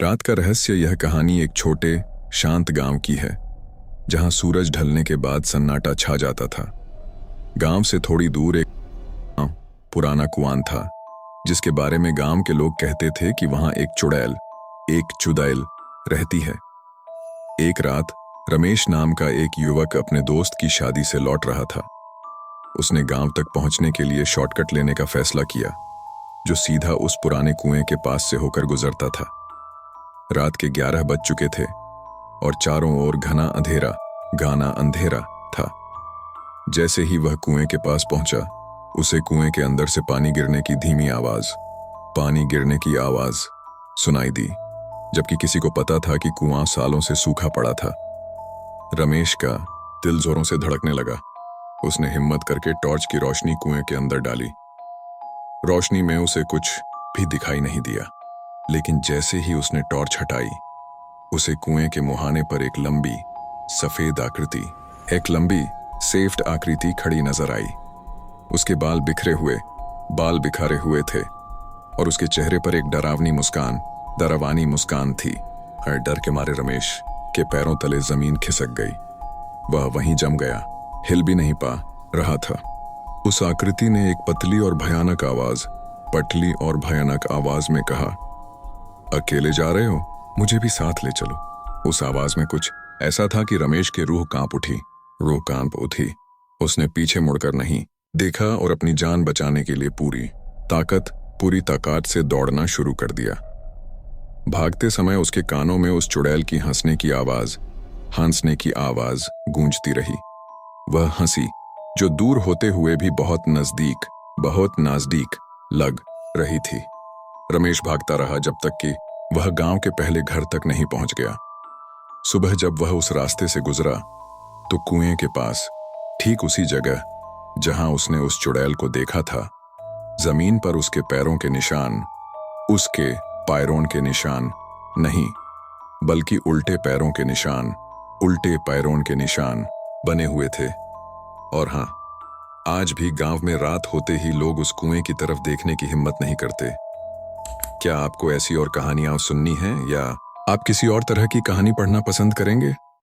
रात का रहस्य। यह कहानी एक छोटे शांत गांव की है जहां सूरज ढलने के बाद सन्नाटा छा जाता था। गांव से थोड़ी दूर एक पुराना कुआं था जिसके बारे में गांव के लोग कहते थे कि वहां एक चुड़ैल, एक चुड़ैल रहती है। एक रात रमेश नाम का एक युवक अपने दोस्त की शादी से लौट रहा था। उसने गांव तक पहुंचने के लिए शॉर्टकट लेने का फैसला किया जो सीधा उस पुराने कुएं के पास से होकर गुजरता था। रात के 11 बज चुके थे और चारों ओर घना अंधेरा था। जैसे ही वह कुएं के पास पहुंचा, उसे कुएं के अंदर से पानी गिरने की आवाज सुनाई दी, जबकि किसी को पता था कि कुआं सालों से सूखा पड़ा था। रमेश का दिल जोरों से धड़कने लगा। उसने हिम्मत करके टॉर्च की रोशनी कुएं के अंदर डाली। रोशनी में उसे कुछ भी दिखाई नहीं दिया, लेकिन जैसे ही उसने टॉर्च हटाई, उसे कुएं के मुहाने पर एक लंबी सेफ्ट आकृति खड़ी नजर आई। उसके बाल बिखारे हुए थे और उसके चेहरे पर एक डरावनी मुस्कान थी। हर डर के मारे रमेश के पैरों तले जमीन खिसक गई। वह वहीं जम गया, हिल भी नहीं पा रहा था। उस आकृति ने एक पतली और भयानक आवाज में कहा, अकेले जा रहे हो? मुझे भी साथ ले चलो। उस आवाज में कुछ ऐसा था कि रमेश की रूह कांप उठी। उसने पीछे मुड़कर नहीं देखा और अपनी जान बचाने के लिए पूरी ताकत से दौड़ना शुरू कर दिया। भागते समय उसके कानों में उस चुड़ैल की हंसने की आवाज गूंजती रही। वह हंसी जो दूर होते हुए भी बहुत नजदीक लग रही थी। रमेश भागता रहा जब तक कि वह गांव के पहले घर तक नहीं पहुंच गया। सुबह जब वह उस रास्ते से गुजरा तो कुएं के पास, ठीक उसी जगह जहां उसने उस चुड़ैल को देखा था, जमीन पर उसके पैरों के निशान नहीं, बल्कि उल्टे पैरों के निशान बने हुए थे। और हां, आज भी गांव में रात होते ही लोग उस कुएं की तरफ देखने की हिम्मत नहीं करते। क्या आपको ऐसी और कहानियां सुननी हैं या आप किसी और तरह की कहानी पढ़ना पसंद करेंगे?